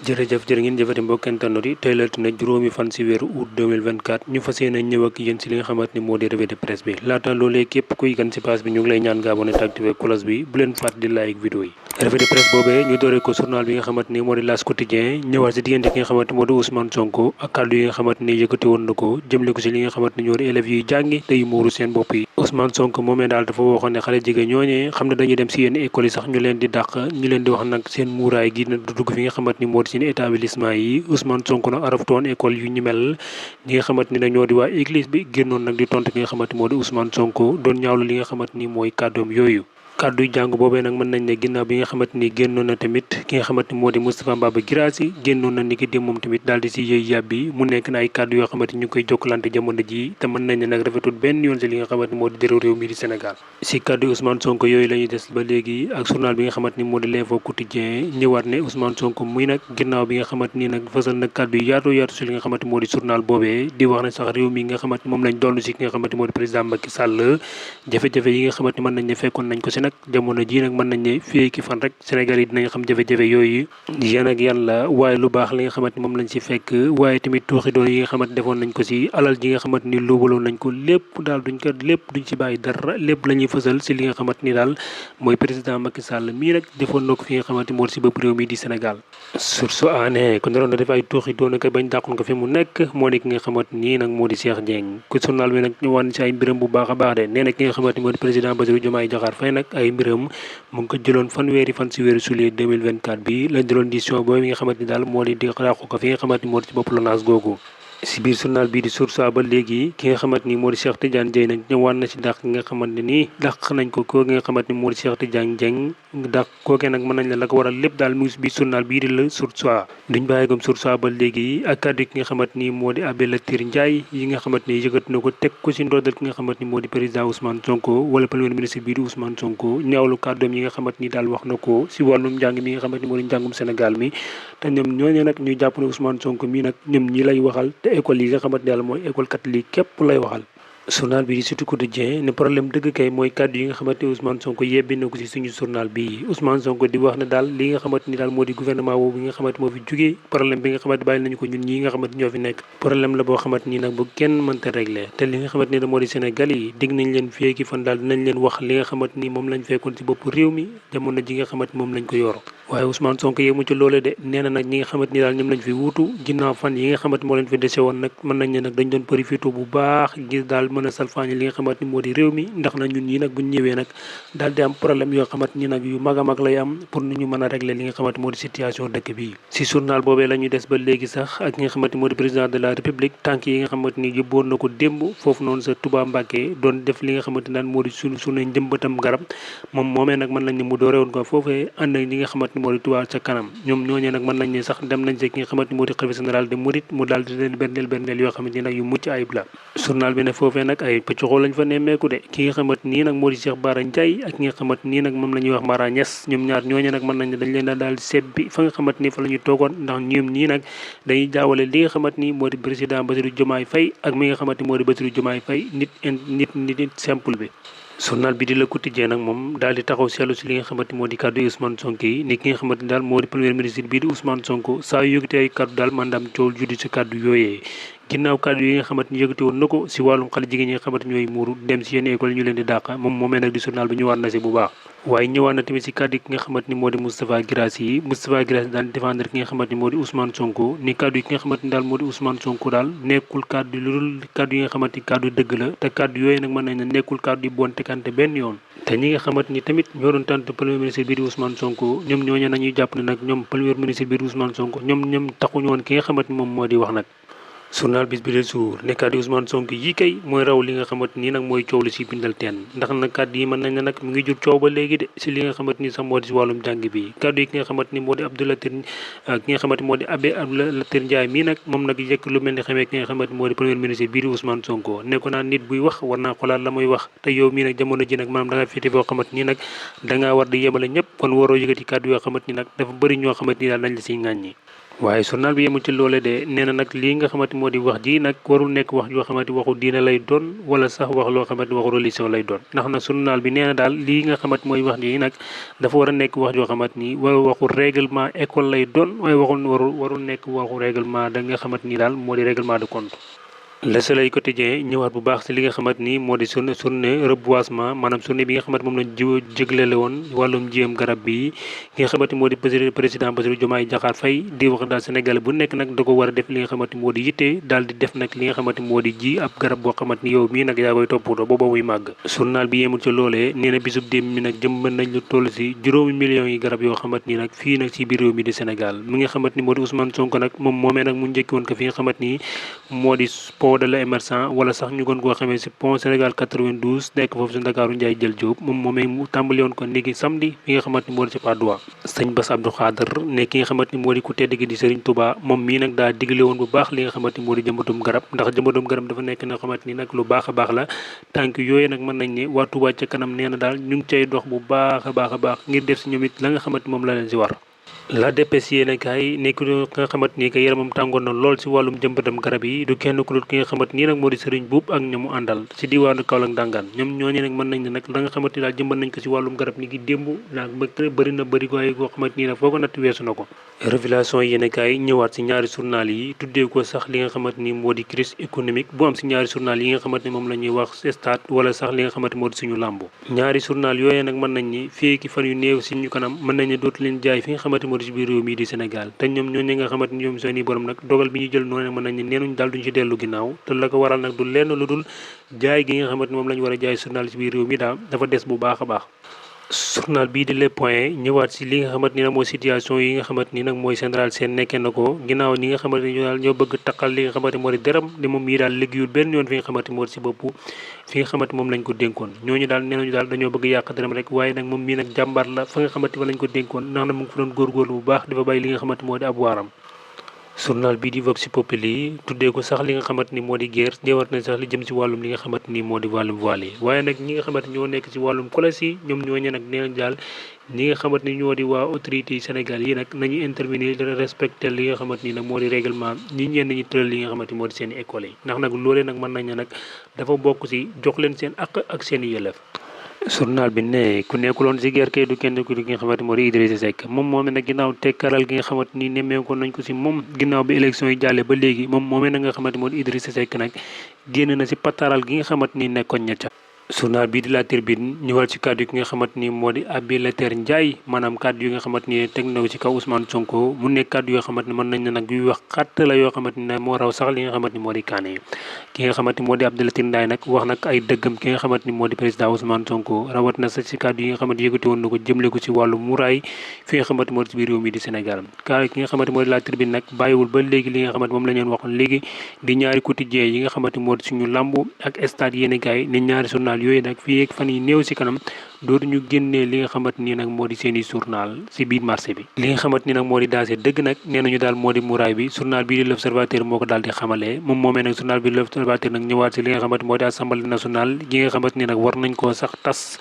jërëjëf jërë ngeen jëfati mbokk internet yi tey la altine juróomi fan si weeru août 2024 ñu fas yéene ñëw ak yéen si li nga xamante ni moo di revue de presse bi laata loolee képp kuy gan si page bi ñu ngi lay ñaan nga abonné te activé cloche bi bu leen fàtte di like vidéo yi revue de presse boobee ñu dooree ko journal bi nga xamante ni moo di L'As Quotidien ñëwaat si diggante ki nga xamante moo di Ousmane Sonko ak kàddu yi nga xamante ni yëkkati woon na ko jëmle ko si li nga xamante ni ñoo di élèves yuy jàngi te yu muuru seen bopp yi Ousmane Sonko moomee daal dafa waxoon ne xale jigéen ñooñee xam ne dañuy dem si yenn école yi sax ñu leen di dàq ñu leen di wax nag seen muuraay gi na du dugg fi nga xamante ni moo di seen établissement yi Ousmane Sonko nag araftoon école yu ñu mel ñi nga xamante ni nag ñoo di waa église bi génnoon nag di tontu ki nga xamante moo di Ousmane Sonko doon ñaawlu li nga xamante ni mooy kàddoom yooyu kàddu jàng boobee nag mën nañ ne ginnaaw bi nga xamante ni génnoon na tamit ki nga xamante ni moo di Moustapha Mbaba Guirassy génnoon na ni ki dem moom tamit daal di si yëy yàbbi mu nekk na ay kàddu yoo xamante ni ñu ngi koy jokkalante jamono ji te mën nañ ne nag rafetul benn yoon si li nga xamante ni moo di dëru réew mi di Sénégal si kàddu Ousmane Sonko yooyu la ñuy des ba léegi ak journal bi nga xamante ni moo di L'Info Quotidien ñëwaat ne Ousmane Sonko muy nag ginnaaw bi nga xamante ni nag fësal nag kàddu yi yaatu si li nga xamante moo di journal boobee di wax ne sax réew mi nga xamante ni moom lañ doon si ki nga xamante moo di président Macky Sall jafe-jafe yi nga xamante ni mën nañ ne fekkoon nañ ko si nag jamono ji nag mën nañ ne fii ki fan rek Sénégal yi dinañ xam jafe-jafe yooyu yan ak yan la waaye lu baax li nga xamante ni moom lañ si fekk waaye tamit tuuxi doon yi nga xamante defoon nañ ko si alal ji nga xamante ni luubaloon nañ ko lépp daal duñ si bàyyi dara lépp la ñuy fësal si li nga xamante ni daal mooy président Macky Sall mii nag defoon na ko fi nga xamante ni moo si bëpp réew mi di Sénégal source aané ko naroon na def ay tuuxi doon ak bañ dàqoon ko fi mu nekk moo di ki nga xamante nii nag moo di Cheikh Dieng ku journal bi nag ñu wan si ay mbiram bu baax a baax de nee na ki nga xamante ni moo di président Bassirou Diomaye Diakhar Faye nag ay mbiram mu ngi ko jëloon fanweeri fan si weeru juillet 2024 bi lañ jëloon décision boobu nga xamante ni daal moo di dàqu ko fi nga xamante ni moo di si bopp LONASE googu si biir journal bii di Source A ba léegi ki nga xamante ni moo di Cheikh Tidiane Dièye nag ñëwaat na si dàq nga xamante ni dàq nañ ko koo nga xamante ni moo di Cheikh Tidiane Dièye dàq kookee nag mën nañ la ko waral lépp daal mu ngi si biir journal bii di la Source A duñ bàyyi comme Source A ba léegi ak kàddu ki nga xamante ni moo di Abbé Latyr Ndiaye yi nga xamante ni yëkkati na ko teg ko si ndoddal ki nga xamante ni moo di président Ousmane Sonko wala premier ministre bii di Ousmane Sonko ñaawlu kàddoom yi nga xamante ni daal wax na ko si wàllum njàng mi nga xamante ni moo di njàngum Sénégal mi te ñoom ñooñu nag ñu jàpp ne Ousmane Sonko mii nag ñoom ñi lay waxal te école yi nga xamante yàlla mooy école catholique képp lay waxal journal bi di Sud Quotidien ne problème dëgg kay mooy kàddu yi nga xamante ni Ousmane Sonko yebbi na ko si suñu journal bi Ousmane Sonko di wax ne daal li nga xamante ni daal moo di gouvernement boobu nga xamante moo fi jógee problème bi nga xamante bàyyi nañu ko ñun ñi nga xamante ñoo fi nekk problème la boo xamante ni nag bu kenn mënta régler te li nga xamante ni da moo di Sénégal yi dig nañ leen fii ki fan daal dinañ leen wax li nga xamante ni moom lañ fekkoon si bopp réew mi jamono ji nga xamante moom lañ ko yor waaye Ousmane Sonko yemu ci loole de nee na nag ñi nga xamante ni daal ñoom lañ fi wuutu ginnaaw fan yi nga xamante moo leen fi dese woon nag mën nañ ne nag dañ doon profité bu baax ngir daal mën a salfaañi li nga xamante ni moo di réew mi ndax na ñun ñii nag buñ ñëwee nag daal di am problème yoo xamante ni nag yu mag a mag lay am pour nu ñu mën a régler li nga xamante moo di situation dëkk bi si journal boobee la ñuy des ba léegi sax ak nga xamante moo di président de la république tànk yi nga xamante ni yóbboon na ko démb foofu noonu sa Touba Mbacké doon def li nga xamante ni daan moo di suñu njëmbatam garab moom moomee nag mën nañ ne mu doore woon ko foofee ànd ak ñi nga xamante ni moo di Touba ca kanam ñoom ñooñee nag mën nañ ne sax dem nañ ci ki nga xamante ni moo di xalifa général de Mouride mu daal di leen berndeel yoo xamante ni nag yu mucc ayib la journal bi ne foofee nag ay pëccoxoo lañ fa nemmeeku de ki nga xamante nii nag moo di Cheikh Bara Ndiaye ak ki nga xamante nii nag moom la ñuy wax Mara Niass ñoom ñaar ñooñee nag mën nañ ne dañ leen daal di sebbi fa nga xamante ni fa la ñu toogoon ndax ñoom ñii nag dañuy jaawale li nga xamante ni moo di président Bassirou Diomaye Faye ak mi nga xamante ni moo di Bassirou Diomaye Faye nit simple bi journal bi di Le Quotidien nag moom daal di taxaw seetlu si li nga xamante moo di kàddu yi Ousmane Sonko yi ni ki nga xamante ni daal moo di premier ministre bii di Ousmane Sonko saa yu yëgatee ay kàddu daal mandaam coow juddi si kàddu yooyee ginnaaw kàddu yi nga xamante ni yëgati woon na ko si wàllum xale jigéen ñi nga xamante ñooy muuru dem si yenn école ñu leen di dàq moom moomee nag di journal bi ñëwaat na si bu baax waaye ñëwaat na tamit si kàddu ki nga xamante ni moo di Moustapha Guirassy daan défendre ki nga xamante ni moo di Ousmane Sonko ni kàddu yi ki nga xamante ni daal moo di Ousmane Sonko daal nekkul kàddu lu dul kàddu yi nga xamante ni kàddu dëgg la te kàddu yooyu nag mën nañ ne nekkul kàddu yi bon tekante benn yoon te ñi nga xamante ni tamit ñoo doon tànn premier ministre bii di Ousmane Sonko ñoom ñooñu nañuy jàpp ne nag ñoom premier ministre bii di Ousmane Sonko ñoom taxuñu woon ki nga xamante ni moom moo di wax nag journal bis bi de suur ne kàddu Ousmane Sonko yi kay mooy raw li nga xamante ni nag mooy coow li si bindal teen ndax nag kàddu yi mën nañ ne nag mu ngi jur coow ba léegi de si li nga xamante ni sax moo di si wàllum jàng bi kàddu yi ki nga xamante ni moo di Abbé Latyr Ndiaye mii nag moom nag yëkk lu mel ni xamee ki nga xamante ni moo di premier ministre bii di Ousmane Sonko ne ko naan nit buy wax war naa xolaat la muy wax te yow mii nag jamono ji nag maanaam da nga féete boo xamante ni nag dangaa war di yemale ñëpp kon waroo yëkkati kàddu yoo xamante ni nag dafa bëri ñoo xamante ni daal nañ la siy ŋàññi waaye journal bi yemul ci loole de nee na nag lii nga xamante moo di wax ji nag warul nekk wax yoo xamante waxu diine lay doon wala sax wax loo xamante waxu religion lay doon ndax nag journal bi nee na daal lii nga xamante mooy wax ji nag dafa war a nekk wax yoo xamante ni wala waxu règlement école lay doon waaye warul nekk waxu règlement da nga xamante ni daal moo di règlement de compte. Le Soleil quotidien ñëwaat bu baax si li nga xamante ni moo di journée reboisement maanaam journée bi nga xamante moom lañ jéglele woon wàllum jiyam garab bi ki nga xamante moo di président Bassirou Diomaye Diakhar Faye di wax daal Sénégal bu nekk nag da ko war a def li nga xamante moo di yitte daal di def nag li nga xamante moo di ji ab garab boo xamante ni yow mii nag yaa koy toppatoo booba muy màgg. journal bi yemul ci loolee nee na bisub démb mi nag jëmbat nañ lu toll si juróomi millions yi garab yoo xamante ni nag fii nag si biir réew mi di Sénégal mi nga xamante ni moo di Ousmane Sonko nag moom moomee nag mu njëkki woon ko fi nga xamante ni moo di de l'émergent wala sax ñu gën koo xamee si pont Sénégal 92 nekk foofu si Ndakaaru Ndiaye jël Diop moom moomee mu tàmbali woon ko léegi samedi fi nga xamante ni moo di ci Padoua sëñ Bass Abdou Khadre ne ki nga xamante ni moo di ku tedd gi di Serigne Touba moom mii nag daa digle woon bu baax li nga xamante ni moo di jëmbatum garab ndax jëmbatum garab dafa nekk nga xamante ni nag lu baax a baax la tànk yooyu nag mën nañ ne waa Touba ca kanam nee na daal ñu ngi cay dox bu baax a baax ngir def si ñoom it la nga xamante moom la leen si war. La DPS yéene kaay nekk nga xamante ni que yaramam tàngoon na lool si wàllum jëmbatam garab yi du kenn ku dul ki nga xamante nii nag moo di Serigne Boub ak ñamu àndal si diwaanu Kaolack Ndangaan ñoom ñooñu nag mën nañ ne nag la nga xamante ni daal jëmbat nañ ko si wàllum garab ni ki démb naag bëri waaye koo xamante nii nag foo ko natt weesu na ko. Révélation yéene kaay ñëwaat si ñaari journal yi tuddee ko sax li nga xamante ni moo di crise économique bu am si ñaari journal yi nga xamante ni moom la ñuy wax stade wala sax li nga xamante moo di suñu làmb ñaari journal yooyu nag mën nañ ni fii ki fan yu néew si ñu kanam mën nañ ne dootu leen jaay fi nga xamante moo di si biir réew mi di Sénégal te ñoom ñooñu nga xamante ni ñoom seeni borom nag dogal bi ñu jël noonu mën nañ ne neenuñ daal duñ ci dellu ginnaaw te la ko waral nag du lenn lu dul jaay gi nga xamante ni moom la ñu war a jaay journal si biir réew mi daal dafa des bu baax a baax. journal bii di Le Point ñëwaat si li nga xamante ni nag mooy situation yi nga xamante ni nag mooy général seen nekkee na ko ginnaaw ñi nga xamante ni daal ñoo bëgg taqal li nga xamante moo di dërëm di moom mii daal liggéeyul benn yoon fi nga xamante moo di si bopp fi nga xamante moom lañ ko dénkoon ñooñu daal nee nañu daal dañoo bëgg yàq dërëm rek waaye nag moom mii nag jàmbaar la fa nga xamante fa lañ ko dénkoon ndax na mu ngi fa doon góorgóorlu bu baax dafa bàyyi li nga xamante moo di ab waaram. journal bii di Vox Populi tuddee ko sax li nga xamante ni moo di guerre ñëwaat na sax li jëm si wàllum li nga xamante ni moo di wàllum voile yi waaye nag ñi nga xamante ñoo nekk si wàllum collège yi ñoom ñooñu nag nee nañ daal ñi nga xamante ni ñoo di waa autorité Sénégal yi nag nañu intervenir respecté li nga xamante ni nag moo di règlement ñi ñenn ñi tëral li nga xamante ni moo di seen i école yi ndax nag loolee nag mën nañ ne nag dafa bokk si jox leen seen àq ak seen i yelleef. journal bi ne ku nekkuloon si guerre kay du kenn ku nga xamante moo di Idrissa Seck moom moomee nag ginnaaw tekkaral gi nga xamante ni nemmeeku nañ ko si moom ginnaaw bi élection yi jàllee ba léegi moom moomee nag nga xamante moo di Idrissa Seck nag génn na si pataral gi nga xamante ni nekkoon ña ca. journal bii di La Tribune ñëwal ci kàddu yi ki nga xamante ni moo di Abbé Latyr Ndiaye maanaam kàddu yi nga xamante ni teg na ci kaw Ousmane Sonko mu nekk kàddu yoo xamante ni mën nañ ne nag yuy wax xàtt la yoo xamante ni moo raw sax li nga xamante ni moo di kaane ki nga xamante ni moo di Abbé Latyr Ndiaye nag wax nag ay dëggam ki nga xamante ni moo di président Ousmane Sonko rawat na sax ci kàddu yi nga xamante ni yëkkati woon na ko jëmle ko ci wàllu muraay fi nga xamante ni moo di ci biir réew mi di Sénégal ki nga xamante ni moo di La Tribune nag bàyyiwul ba léegi li nga xamante moom la leen waxoon léegi di ñaari quotidien yi nga xamante ni moo di suñu lamb ak stade yéene kaay ne ñaari journal yooyu nag fii fan yi néew si kanam dootuñu génnee li nga xamante ni nag moo di seen i journal si biir marché bi li nga xamante ni nag moo di daase dëgg nag nee nañu daal moo di muraay bi journal bii di l'Observateur moo ko daal di xamalee moom moomee nag journal bi di l'Observateur nag ñëwaat si li nga xamante moo di assemblée nationale gi nga xamante ni nag war nañ koo sax tas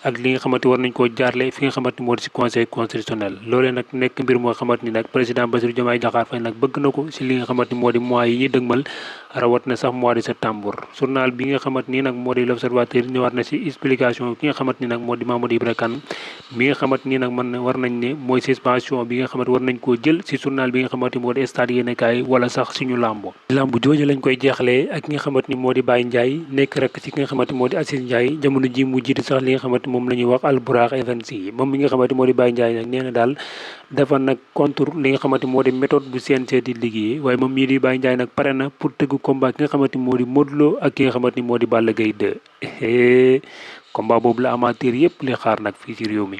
ak li nga xamante war nañ koo jaarle fi nga xamante ni moo di si conseil constitutionnel loolee nag nekk mbir moo xamante ni nag président Bassirou Diomaye Diakhar Faye nag bëgg na ko si li nga xamante ni moo di mois yi ñuy dëgmal rawat na sax mois de septembre journal bi nga xamante ni nag moo di l'Observateur ñëwaat na si explication ki nga xamante ni nag moo di Mamadou Ibra Kane mi nga xamante ni nag man war nañ ne mooy suspension bi nga xamante war nañ koo jël si journal bi nga xamante ni moo di stade yéenekaay wala sax suñu lambo jooju lañ koy jeexalee ak ki nga xamante ni moo di Baye Ndiaye nekk rek ci ki nga xamante ni moo di Assis Ndiaye jamono ji mu jiite sax li nga xamante moom la ñuy wax Albourakh Events yi moom mi nga xamante moo di Baye Ndiaye nag nee na daal dafa nag contre li nga xamante moo di méthode bu CNG di liggéey waaye moom mii di Baye Ndiaye nag pare na pour tëgg combat ki nga xamante ni moo di Modou Lo ak ki nga xamante ni moo di Balla Gaye 2 combat boobu la amateur yëpp li xaar nag fii ci réew mi